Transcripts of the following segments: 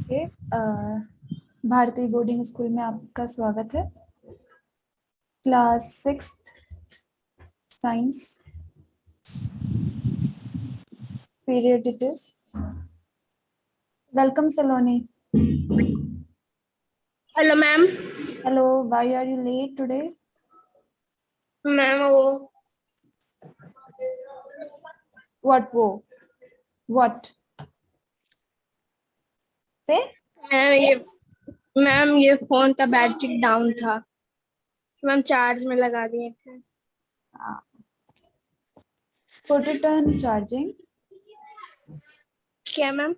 Okay, भारतीय boarding school में आपका स्वागत है। Class 6th science period it is. Welcome Saloni. Hello ma'am. Hello, why are you late today? Ma'am वो वो व्हाट से? मैम ये फोन का बैटरी डाउन था। मैम चार्ज में लगा दिए थे। Put it on charging. क्या ma'am?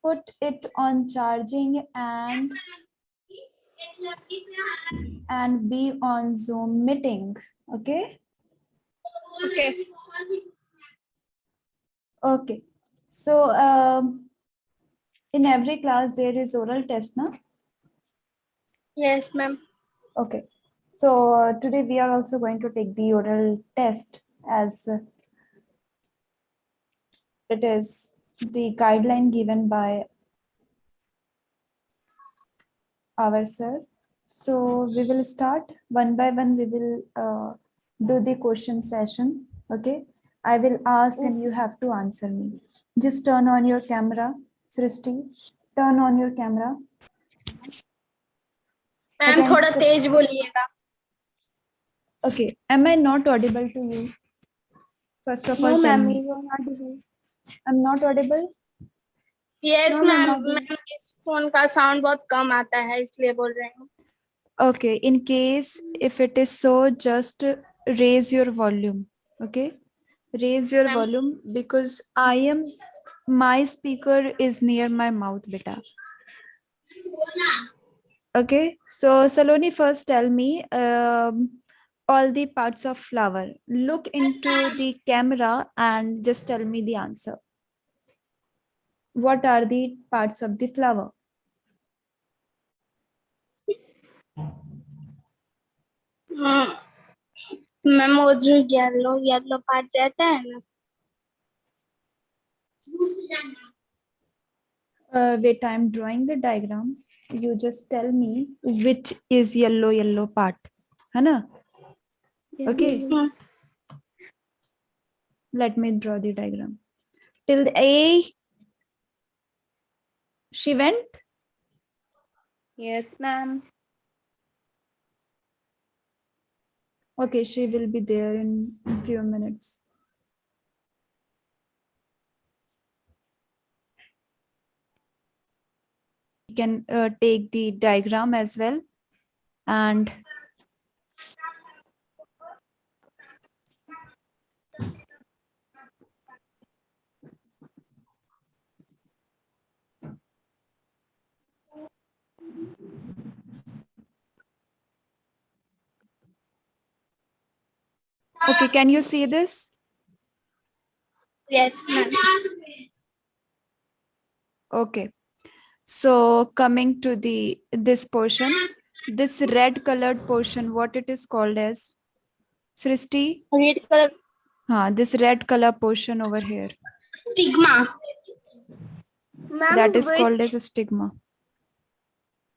Put it on charging and be on Zoom meeting. Okay. Okay. Okay. So in every class there is oral test, na? Yes ma'am. Okay. So today we are also going to take the oral test, as it is the guideline given by our sir. So we will start one by one. We will do the question session. Okay. I will ask and you have to answer me. Just turn on your camera, Srishti. Turn on your camera. Ma'am Okay. थोड़ा तेज बोलिएगा। Okay. Am I not audible to you? First of all, tell me. I'm not audible. Yes No, ma'am. ma'am. Ma'am इस phone का sound बहुत कम आता है इसलिए बोल रही हूँ। Okay. In case if it is so, just raise your volume. Okay. Raise your Ma'am. volume because my speaker is near my mouth, beta. Okay. So Saloni, first tell me all the parts of flower. Look into the camera and just tell me the answer. What are the parts of the flower? Ma'am वो जो yellow yellow part रहता है ना। Wait, I'm drawing the diagram. You just tell me which is yellow part. है ना? Okay. Let me draw the diagram. Till the A, she went. Yes ma'am. Okay, she will be there in a few minutes. You can take the diagram as well. And okay, can you see this? Yes ma'am. Okay. So coming to this portion, this red colored portion, what it is called as? Srishti? Red colour This red color portion over here. Stigma. That is called as a stigma.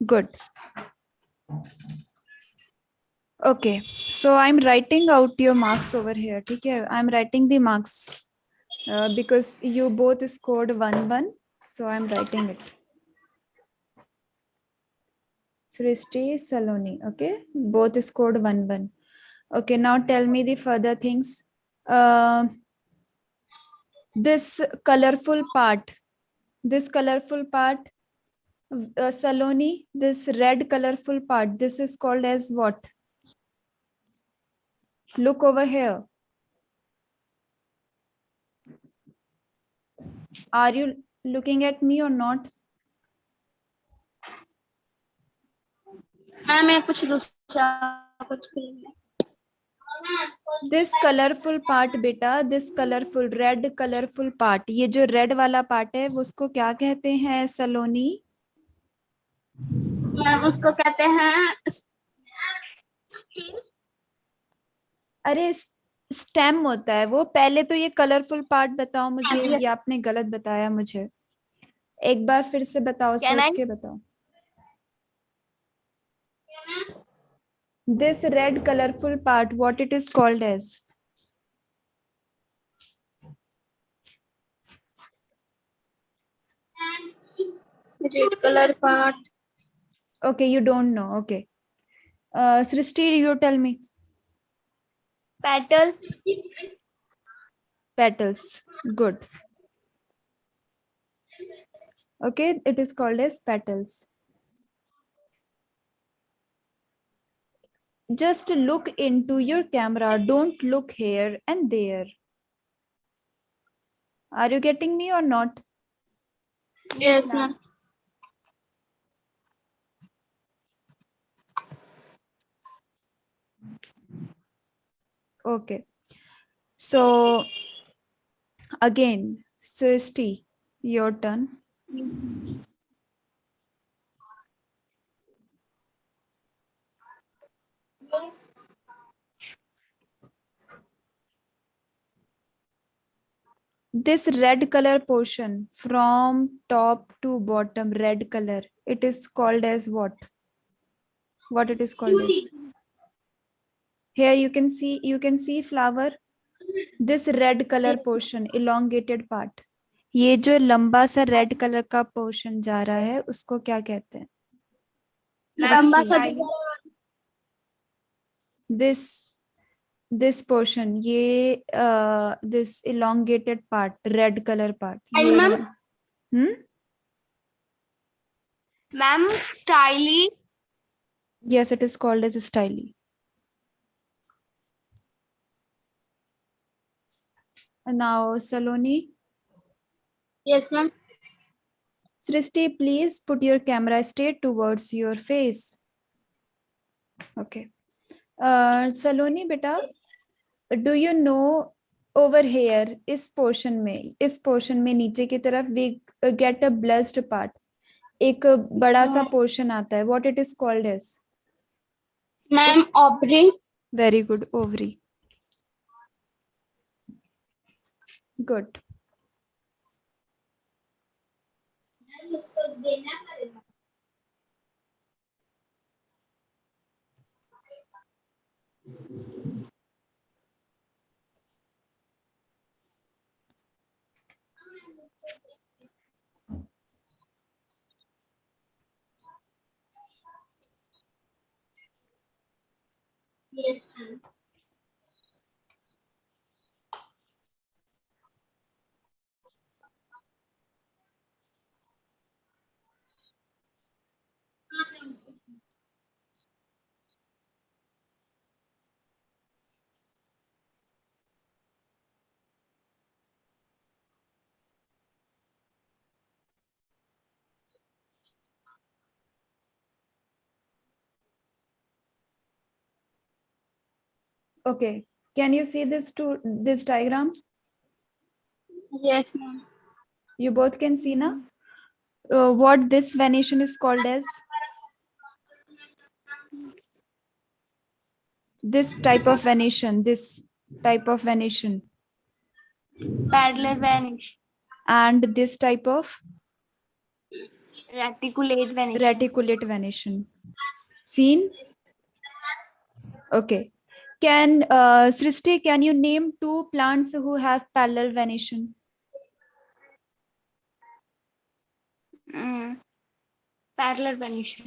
Good. Okay, so I'm writing out your marks over here. Okay, I'm writing the marks because you both scored 1-1. So I'm writing it. Srishti, Saloni. Okay, both scored 1-1. Okay, now tell me the further things. This colorful part, Saloni, this red colorful part, this is called as what? Look over here. Are you looking at me or not? मैं कुछ दूसरा कुछ This colorful part, बेटा, this colorful red colorful part, ये जो red वाला part है वो उसको क्या कहते हैं सलोनी? मैम उसको कहते हैं स्टील। अरे स्टेम होता है वो। पहले तो ये कलरफुल पार्ट बताओ मुझे, ये ये आपने गलत बताया मुझे। एक बार फिर से बताओ, Can सोच I? के बताओ. This red colorful part, what it is called as? Red color part. Okay, you don't know. Okay. Srishti, you tell me. Petal. Petals. Good. Okay, it is called as petals. Just look into your camera. Don't look here and there. Are you getting me or not? Yes, ma'am. Okay. So again, Srishti, your turn. This red color portion from top to bottom, red color, it is called as what? What it is called as? Here you can see flower. This red color portion, elongated part. ये जो लंबा सा red colour का portion जा रहा है उसको क्या कहते हैं? लंबा सा this portion, ये this elongated part, red color part. ma'am. Ma'am, Styly. yes, it is called as styly. And now Saloni. Yes, ma'am. Srishti, please put your camera straight towards your face. Okay. Saloni beta, do you know over here इस portion में नीचे की तरफ we get a blessed part. एक बड़ा सा portion आता है. What it is called as? Ma'am, ovary. Very good, ovary. Good. Yes, ma'am. Okay. Can you see this diagram? Yes, ma'am. You both can see now. What this venation is called as? This type of venation. This type of venation. Parallel vanish. And this type of Reticulate vanish. reticulate venation. Seen? Okay. Can Srishti, can you name two plants who have parallel venation? Parallel vanish.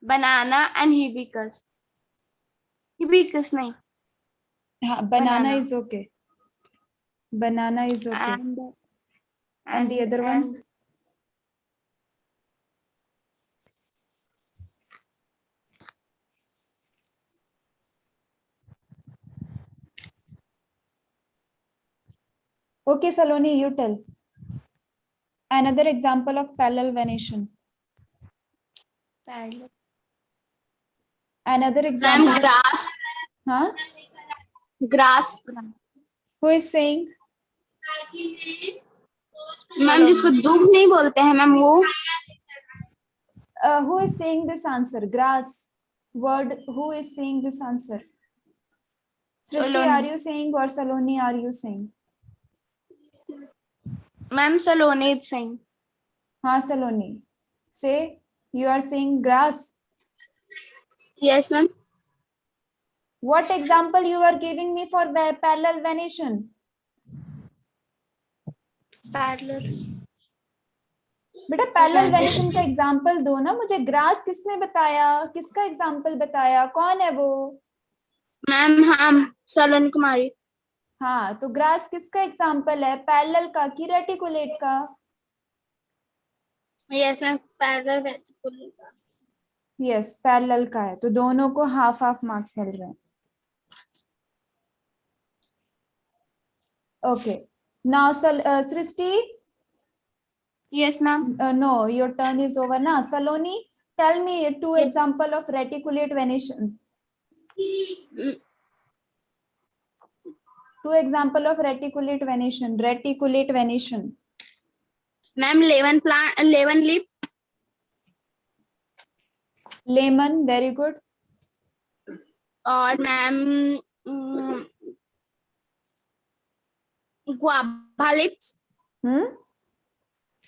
Banana and hibiscus. Hibiscus nahi. Banana is okay. Banana is okay. And the other one? Okay, Saloni, you tell. Another example of parallel venation. Parallel. Another example. Grass. Huh? Grass. Who is saying? Ma'am जिसको दूब नहीं बोलते हैं ma'am वो. Who is saying this answer? Grass. word, who is saying this answer? Srishti, Saloni. are you saying or Saloni are you saying? Ma'am, Saloni is saying. Ha, Saloni. Say, you are saying grass. Yes, ma'am. What example you are giving me for parallel venation? Parallel. बेटा parallel venation का example दो ना मुझे. Grass किसने बताया? किसका example बताया? कौन है वो? मैम हम सलोनी कुमारी. हाँ, तो ग्रास किसका एग्जांपल है? पैरेलल का कि रेटिकुलेट का? Yes ma'am, parallel reticulate. Yes, parallel का है. तो दोनों को हाफ हाफ मार्क्स मिल रहे हैं. Okay, now Srishti. Yes, ma'am. No, your turn is over na. Saloni, tell me two Yes. example of reticulate venation. Two example of reticulate venation. Reticulate venation. Ma'am lemon leaf. Lemon, very good. और ma'am guava leaves.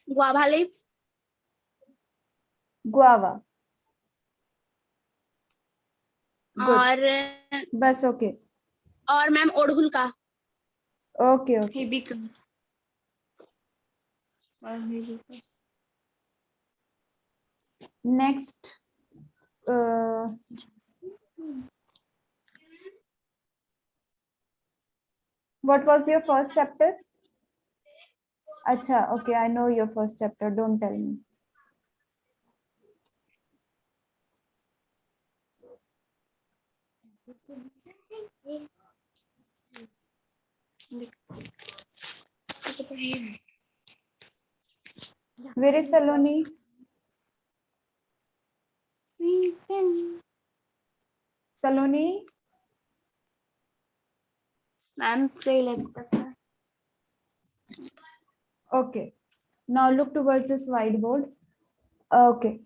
Guava leaves. Guava. Good. और बस okay. और ma'am ओड़हुल का. Okay okay. He becomes. Or he becomes. Next. What was your first chapter? अच्छा, okay, I know your first chapter. Don't tell me. Where is Saloni? Saloni? Ma'am, play like that. Okay. Now look towards this whiteboard. Okay.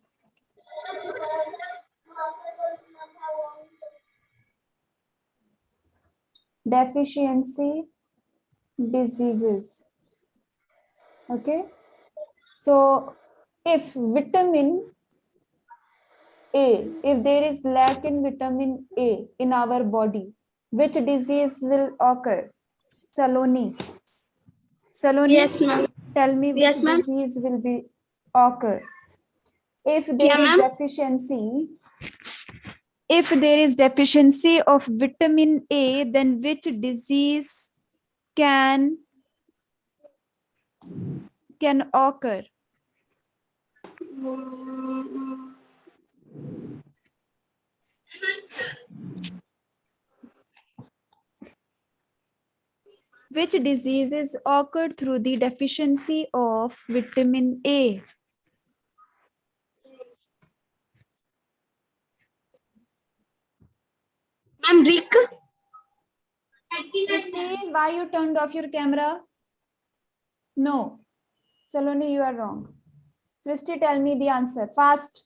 Deficiency diseases. Okay. So if vitamin A, if there is lack in vitamin A in our body, which disease will occur? Saloni. Saloni, Yes, ma'am. tell me which Yes, ma'am. disease will be occur. If there Yeah, is ma'am. deficiency, if there is deficiency of vitamin A, then which disease can occur? Which diseases occur through the deficiency of vitamin A? Ma'am, Rick. Srishti, why you turned off your camera? No. Saloni, you are wrong. Srishti, tell me the answer fast.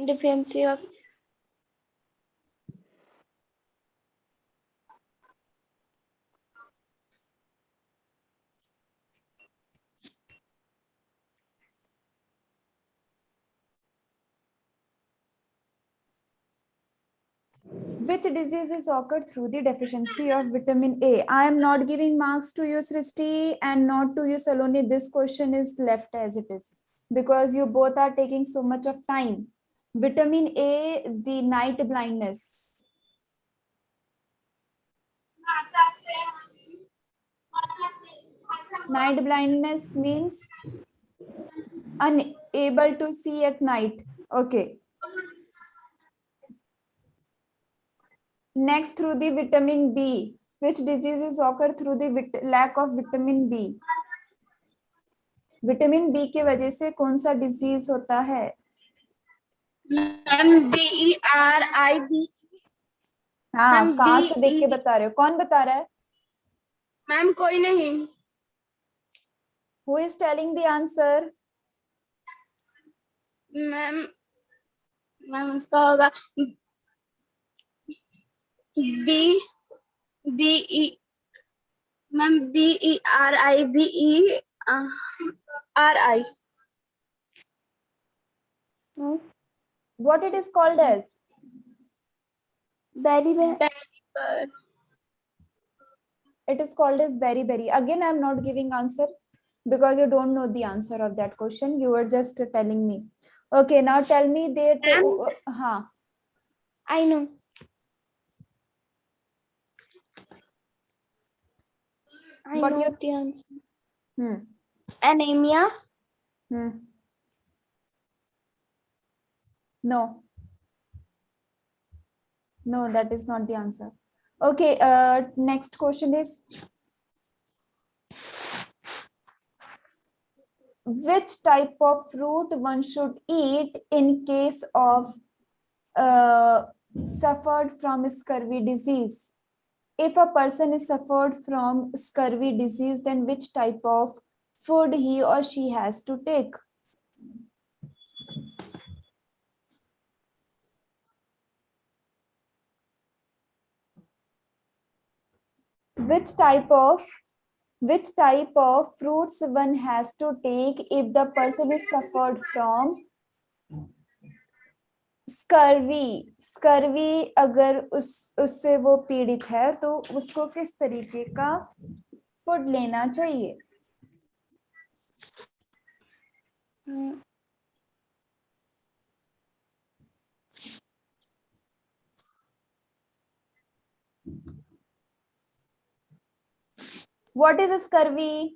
Defensive. Which diseases occur through the deficiency of vitamin A? I am not giving marks to you, Srishti, and not to you, Saloni. This question is left as it is because you both are taking so much of time. Vitamin A, the night blindness. Night blindness means unable to see at night. Okay. Next, through the vitamin B. Which diseases occur through the lack of vitamin B? Vitamin B की वजह से कौन सा disease होता है? Ma'am BERID. हाँ, ma'am, कहाँ से देख के BE. बता रहे हो? कौन बता रहा है? मैम कोई नहीं. Who is telling the answer? Ma'am ma'am उसका होगा B B E ma'am BERIBERI Hmm? What it is called as? Berry bear. It is called as berry. Again, I am not giving answer because you don't know the answer of that question. You were just telling me. Okay, now tell me that. Ma'am? I know. I What know you? the answer. Hmm. Anemia. Hmm. No. No, that is not the answer. Okay. Next question is, which type of fruit one should eat in case of suffered from scurvy disease? If a person is suffered from scurvy disease, then which type of food he or she has to take? Which type of fruits one has to take if the person is suffered from scurvy अगर उससे वो पीड़ित है तो उसको किस तरीके का फूड लेना चाहिए? Hmm. What is scurvy?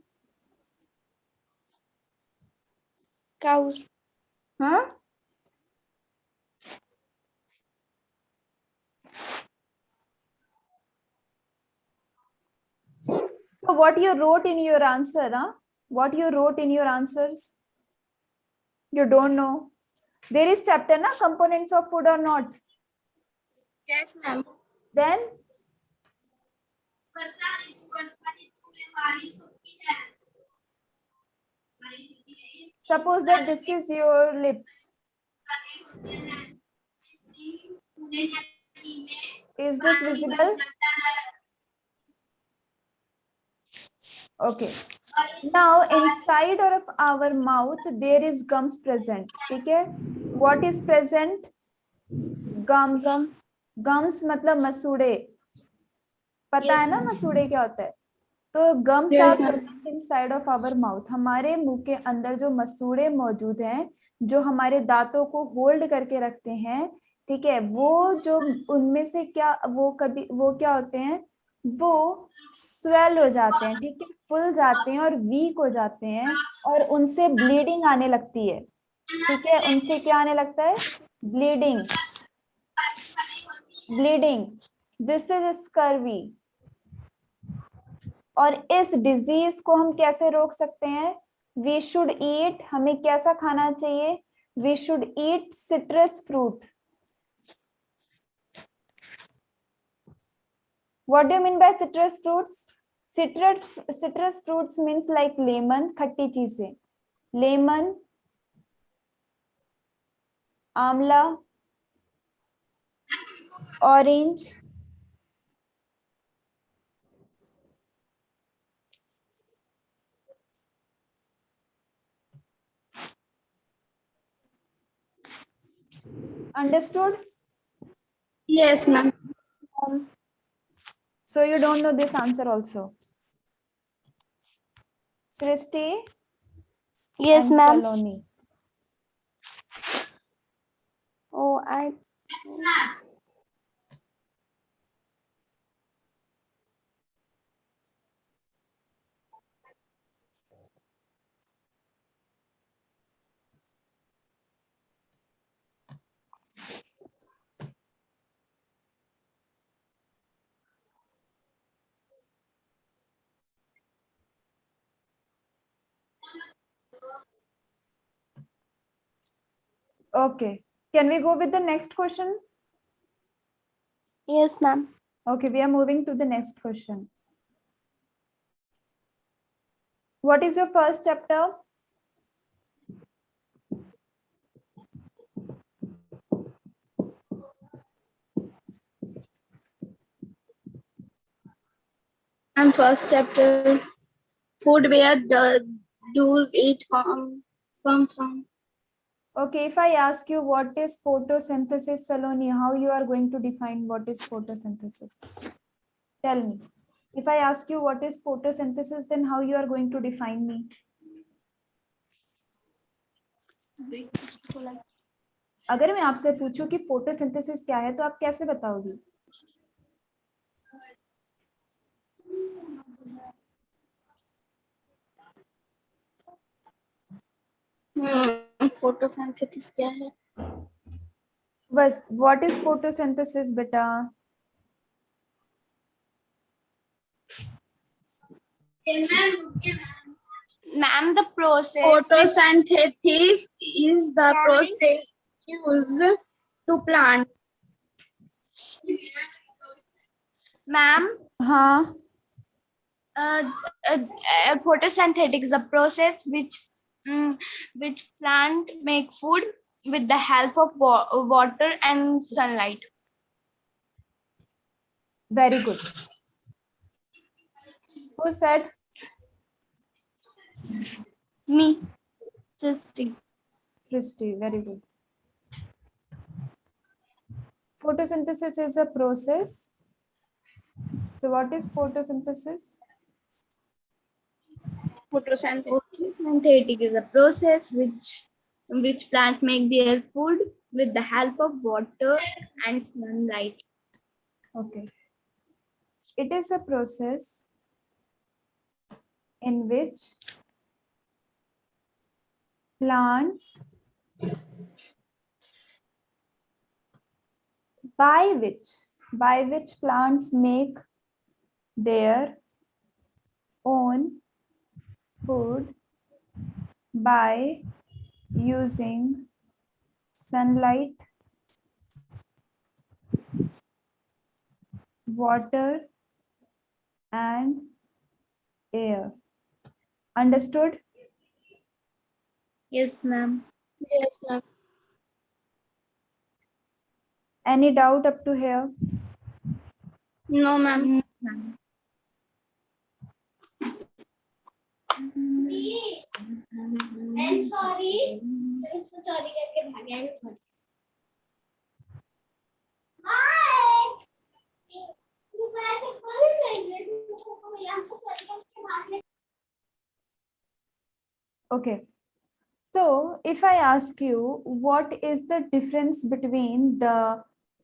Cows. Huh? So what you wrote in your answer, huh? What you wrote in your answers? You don't know. There is chapter, na, components of food or not? Yes, ma'am. Then suppose that this is your lips. Is this visible? Okay. Now inside of our mouth there is gums present. Okay. What is present? Gums. Gum. Gums मतलब मसूड़े. पता Yes, है ना ma'am. मसूड़े क्या होता है? तो gums are Yes, ma'am. Present inside of our mouth. हमारे मुंह के अंदर जो मसूड़े मौजूद हैं, जो हमारे दांतों को होल्ड करके रखते हैं, ठीक है, वो जो उनमें से क्या वो क्या होते हैं, वो स्वेल हो जाते हैं, ठीक है, फुल जाते हैं और वीक हो जाते हैं और उनसे ब्लीडिंग आने लगती है. ठीक है, उनसे क्या आने लगता है? ब्लीडिंग. This is scurvy. और इस डिजीज को हम कैसे रोक सकते हैं? We should eat. हमें कैसा खाना चाहिए? We should eat citrus fruit. What do you mean by citrus fruits? Citrus fruits means like lemon, खट्टी चीजें. Lemon, amla, orange, understood? Yes, ma'am. So you don't know this answer also. Srishti Yes, and ma'am. Saloni. Oh, I. Okay, can we go with the next question? Yes, ma'am. Okay, we are moving to the next question. What is your first chapter? And first chapter, food where does it come from? Okay, if I ask you what is photosynthesis, Saloni, how you are going to define what is photosynthesis? Tell me. If I ask you what is photosynthesis, then how you are going to define me? अगर मैं आपसे पूछूं कि photosynthesis क्या है तो आप कैसे बताओगी? फोटोसिंथेसिस क्या है? बस व्हाट इज फोटोसिंथेसिस बेटा? Ma'am, the process. Photosynthesis is the process used to plant. Ma'am, हाँ, photosynthetic is a process which plant make food with the help of water and sunlight. very good. Who said? Me, Srishti. Srishti, very good. Photosynthesis is a process. So what is photosynthesis? Photosynthetic is a process which plant make their food with the help of water and sunlight. Okay. It is a process in which plants by which plants make their own food by using sunlight, water and air. Understood? Yes, ma'am. Yes, ma'am. Any doubt up to here? No, ma'am. I'm sorry. Sorry करके भाग गया है। Hi. तू कैसे खोल रही है? तू यहाँ तो sorry करके भाग गया। Okay. So if I ask you what is the difference between the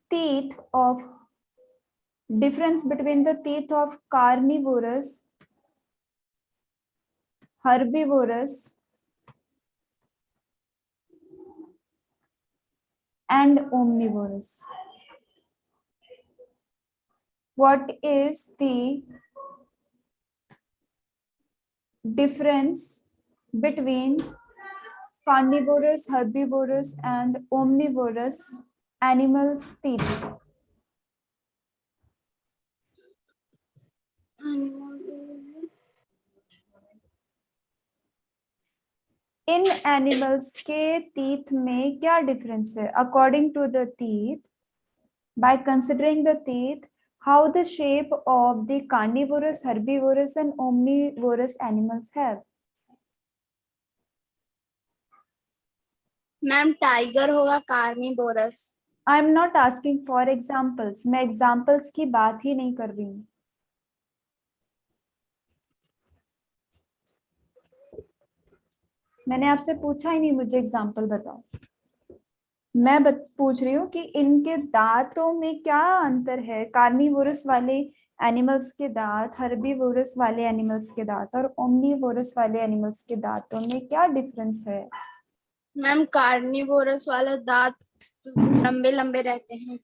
teeth of carnivorous, herbivorous and omnivorous? What is the difference between carnivorous, herbivorous and omnivorous animals' teeth? Animal is इन animals के teeth में क्या difference है? According to the teeth, by considering the teeth, how the shape of the carnivorous, herbivorous and omnivorous animals have? Ma'am tiger होगा carnivorous. I am not asking for examples. मैं examples की बात ही नहीं कर रही हूँ. मैंने आपसे पूछा ही नहीं मुझे एग्जाम्पल बताओ. मैं पूछ रही हूँ कि इनके दांतों में क्या अंतर है? कार्निवोरस वाले एनिमल्स के दांत, हर्बीवोरस वाले एनिमल्स के दांत और ओमनीवोरस वाले एनिमल्स के दांतों में क्या डिफरेंस है? मैम कार्निवोरस वाले दांत लंबे लंबे रहते हैं.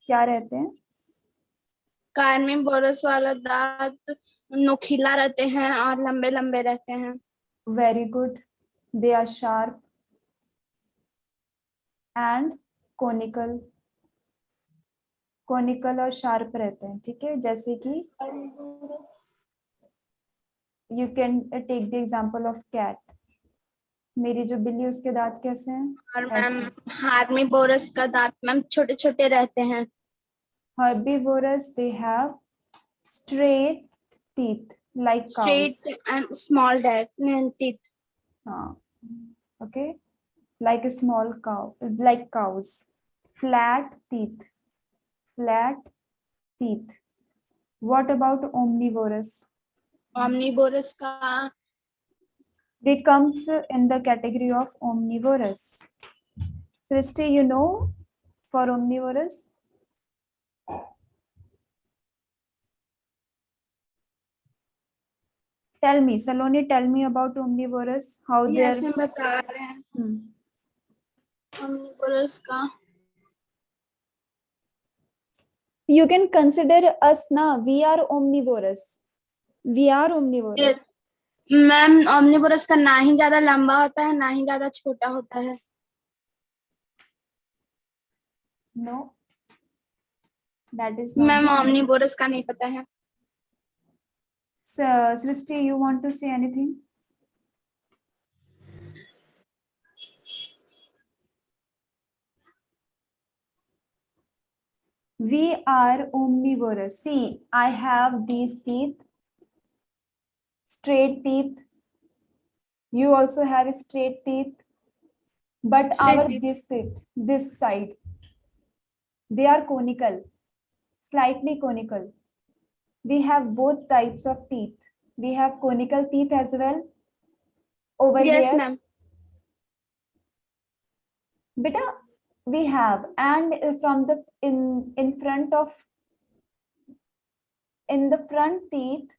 क्या रहते हैं? कार्निवोरस वाला दांत नुकीला रहते हैं और लंबे लंबे रहते हैं. Very good. They are sharp and conical. Conical और शार्प रहते हैं. ठीक है, जैसे कि you can take the example of cat. मेरी जो बिल्ली, उसके दांत कैसे हैं? और मैम हार्निवोरस का दांत मैम छोटे छोटे रहते हैं. Herbivorous, they have straight teeth like Straight cows. and small teeth. Okay, like a small cow, like cows. Flat teeth, flat teeth. What about omnivorous? Omnivorous का Becomes in the category of omnivorous. Srishti, you know for omnivorous? Tell me, Saloni, tell me about omnivorous. How yes they're. मैं बता रहे हैं Hmm. omnivorous का You can consider us now. We are omnivorous. We are omnivorous. yes ma'am omnivorous का ना ही ज्यादा लंबा होता है ना ही ज्यादा छोटा होता है No, that is not. Ma'am the case. omnivorous का नहीं पता है So, Srishti, you want to say anything? We are omnivorous. See, I have these teeth, straight teeth. You also have straight teeth. But Straight our teeth. this teeth, this side, they are conical, slightly conical. We have both types of teeth. We have conical teeth as well over yes here. Ma'am Beta, we have, and from the in front of in the front teeth,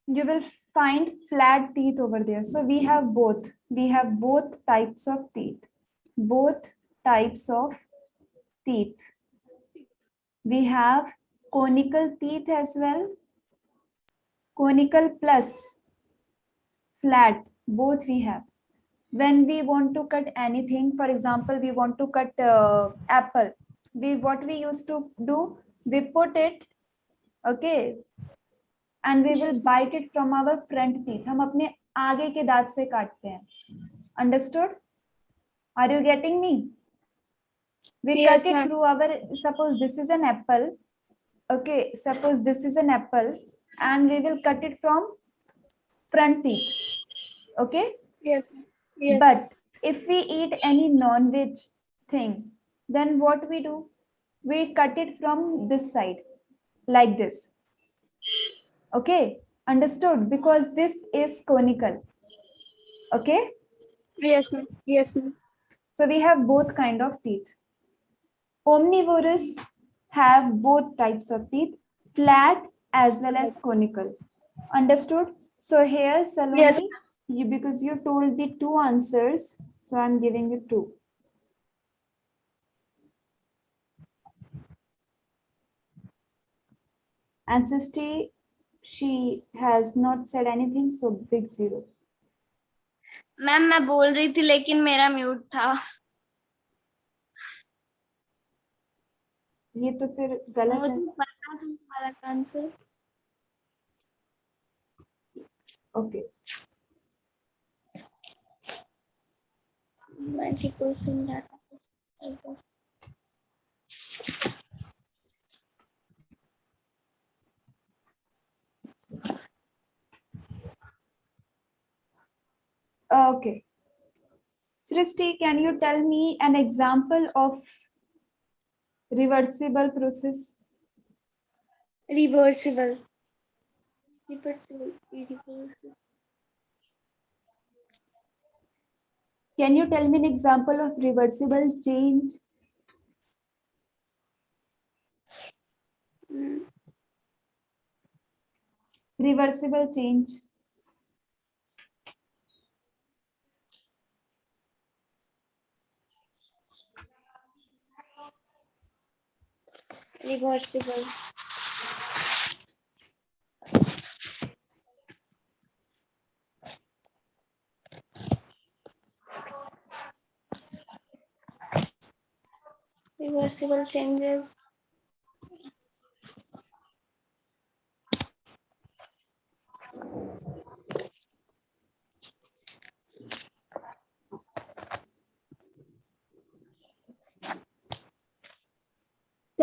you will find flat teeth over there. So we have both. We have both types of teeth. Both types of teeth. We have conical teeth as well. Conical plus flat, both we have. When we want to cut anything, for example, we want to cut apple. What we used to do, we put it, okay, and we will bite it from our front teeth. हम अपने आगे के दांत से काटते हैं. Understood? Are you getting me? We Yes, cut it ma'am. through our, suppose this is an apple. Okay, suppose this is an apple and we will cut it from front teeth. Okay? Yes, ma'am. Yes. But if we eat any non-veg thing, then what we do? We cut it from this side, like this. Okay? Understood? Because this is conical. Okay? Yes, ma'am. Yes, ma'am. So we have both kind of teeth. Omnivorous have both types of teeth, flat as well as conical. Understood? So here, Saloni, Yes. you, because you told the two answers, so I'm giving you two. And Srishti, she has not said anything, so big zero. Ma'am मैं बोल रही थी लेकिन मेरा mute था ये तो फिर गलत है. मुझे पता था तुम्हारा answer Okay. 90% data. Okay. Srishti, can you tell me an example of reversible process? Reversible. Reversible. Can you tell me an example of reversible change? Reversible change. Reversible. Reversible changes.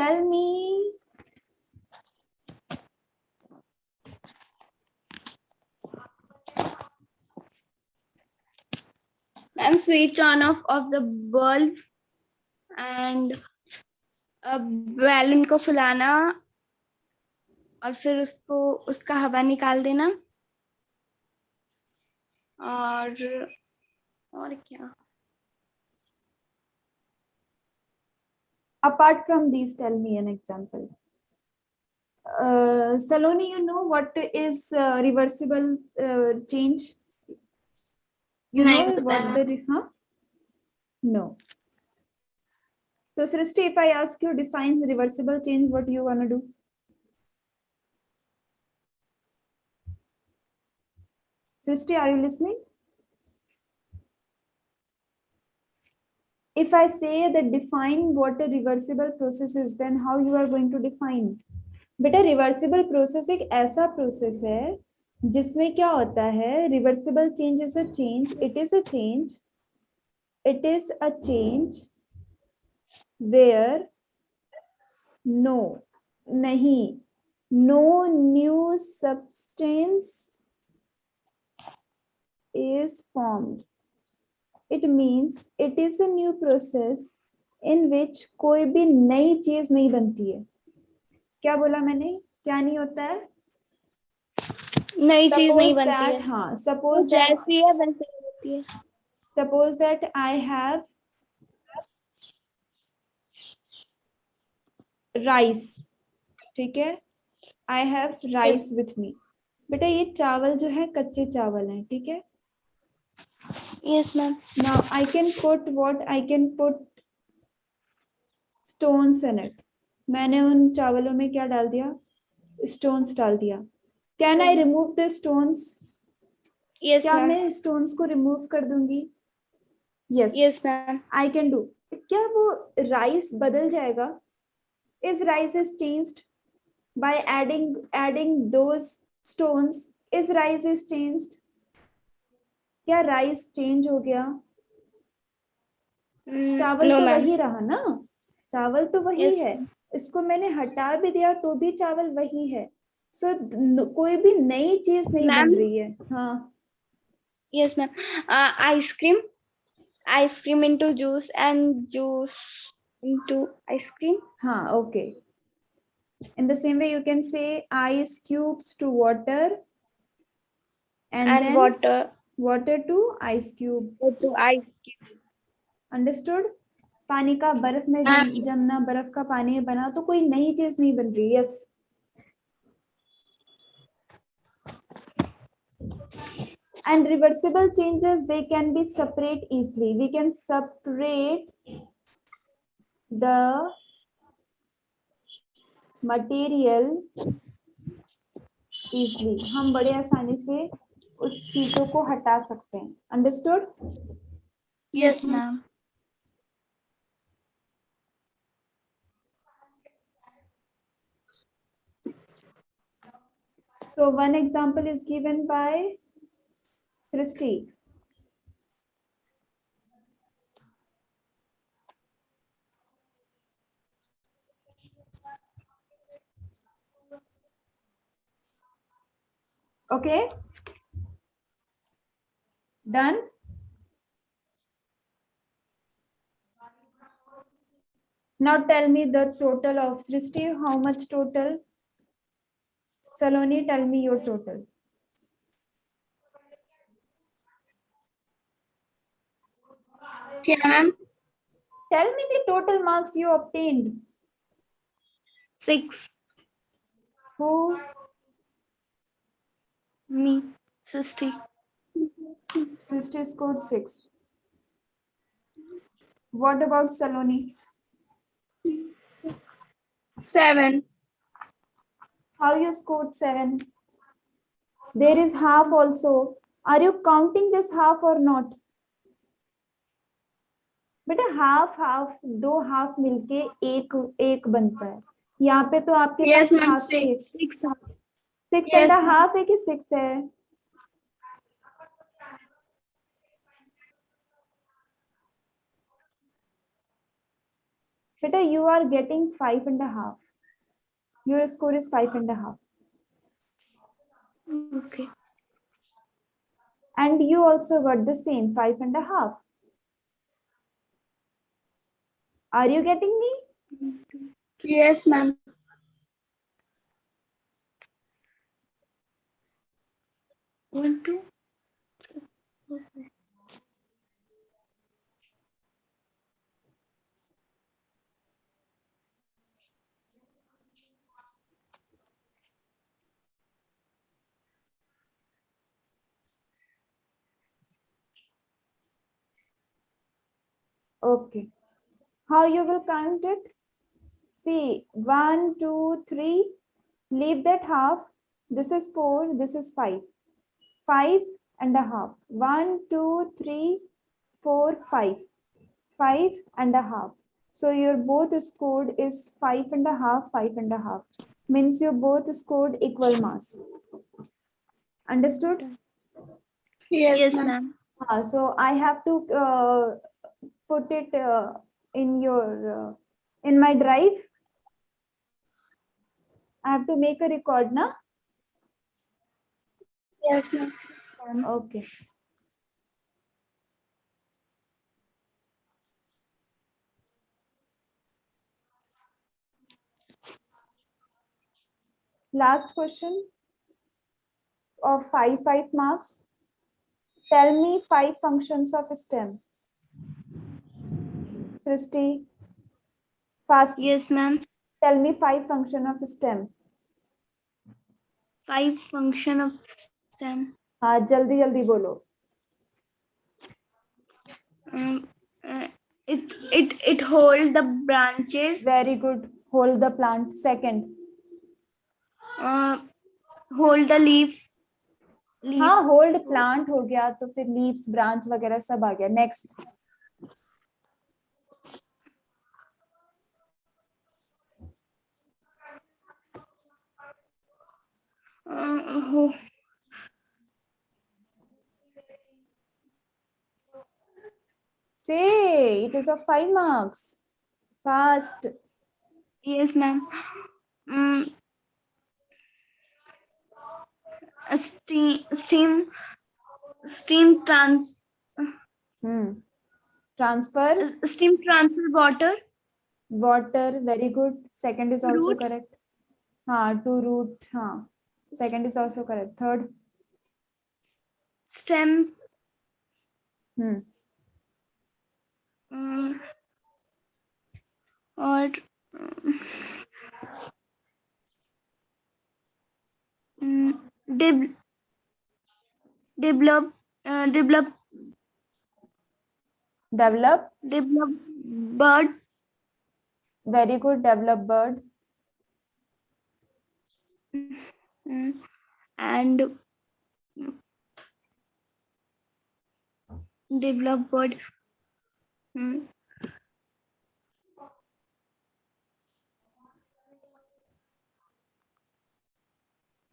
tell me. Ma'am, switch on off of the bulb and balloon को फुलाना और फिर उसका हवा निकाल देना और क्या. Apart from these, tell me an example. Saloni, you know what is reversible change? You नहीं know पता what है. the huh? No. So Srishti, if I ask you define reversible change, what you wanna do? Srishti, are you listening? If I say that define what a reversible process is, then how you are going to define? बेटा reversible process एक ऐसा process है जिसमें क्या होता है, reversible change is a change, it is a change, it is a change where no नहीं no new substance is formed. It means it is a new process in which कोई भी नई चीज नहीं बनती है. क्या बोला मैंने, क्या नहीं होता है? नई चीज नहीं बनती है. हाँ, वो suppose that जैसी है वैसी ही होती है. suppose that I have rice, ठीक है, I have rice with me. बेटा ये चावल जो है कच्चे चावल हैं, ठीक है. Yes, ma'am. Now I can put what? I can put stones in it. मैंने उन चावलों में क्या डाल दिया? Stones डाल दिया. Can I remove the stones? Yes, क्या ma'am. मैं stones को remove कर दूंगी? Yes. Yes, ma'am. I can do. क्या वो rice बदल जाएगा? Is rice is changed by adding those stones? Is rice is changed? क्या rice change हो गया? चावल No, तो ma'am. वही रहा ना, चावल तो वही Yes, है. ma'am. इसको मैंने हटा भी दिया तो भी चावल वही है. सो कोई भी नई चीज नहीं बन Ma'am? रही है. हाँ. Yes, ma'am. Ice cream into juice and juice into ice cream. हाँ, okay. In the same way you can say ice cubes to water and then water to ice cube. to ice cube. Understood? पानी का बर्फ में जमना, बर्फ का पानी बना, तो कोई नई चीज नहीं बन रही. Yes. And reversible changes, they can be separate easily. We can separate the material easily. हम बड़े आसानी से उस चीजों को हटा सकते हैं. Understood? Yes, ma'am. So one example is given by Srishti. Okay? Done? Now tell me the total of Srishti. How much total? Saloni, tell me your total. क्या ma'am? Tell me the total marks you obtained. 6. Who? Me. 60. Srishti scored 6. What about Saloni? 7. How you scored 7? There is half also. Are you counting this half or not? बेटा half दो half मिलके एक बनता है. यहाँ पे तो आपके Yes, pass ma'am. Half 6. 6 Yes, and ma'am. Half है कि 6 है? Beta, you are getting 5.5. Your score is 5.5. Okay. And you also got the same 5.5. Are you getting me? Yes, ma'am. 1, 2. Okay. Okay. How you will count it? See, 1, 2, 3. Leave that half. This is 4. This is 5. 5.5. 1, 2, 3, 4, 5. 5.5. So your both scored is 5.5, 5.5. Means you both scored equal marks. Understood? Yes, Yes, ma'am. ma'am. So I have to put it in your in my drive. I have to make a record, na? Yes, ma'am. Okay. Last question of 5 marks. Tell me 5 functions of STEM. Srishti, fast. Yes, ma'am. Tell me 5 function of STEM. 5 function of STEM. हाँ जल्दी जल्दी बोलो. It hold the branches. Very good. Hold the plant. Second. Hold the leaf. हाँ hold plant हो गया तो फिर leaves branch वगैरह सब आ गया. Next. Say it is of 5 marks. Fast. Yes, ma'am. Steam Transfer. steam transfer water. Water. Very good. Second is also Root. correct. हाँ to root. हाँ. Second is also correct. Third. Stems. Or develop bird. Very good. Develop bird. And develop bird.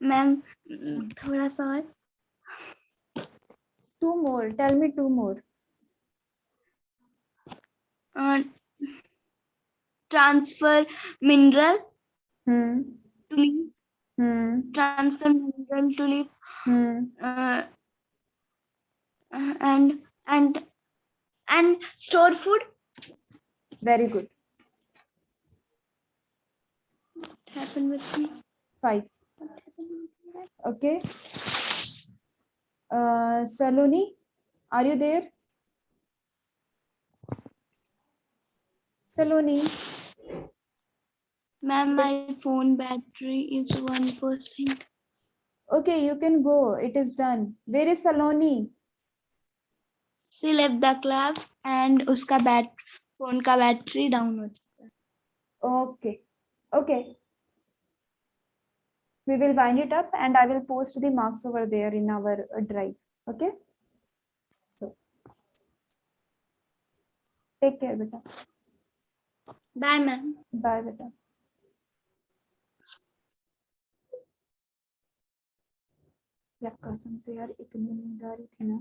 Ma'am थोड़ा सा और. 2 more. Tell me 2 more. Transfer mineral Hmm. to leaf. Transfer mineral to leaf. And store food. Very good. What happened with me? 5. Okay. Saloni, are you there? Saloni. Ma'am, my phone battery is 1%. Okay, you can go. It is done. Where is Saloni? She left the class and उसका phone का battery down हो चुका. Okay. Okay. We will wind it up and I will post the marks over there in our drive. Okay. So, take care, beta. Bye, ma'am. Bye, beta. यार कसम से यार इतनी नींद आ रही थी ना.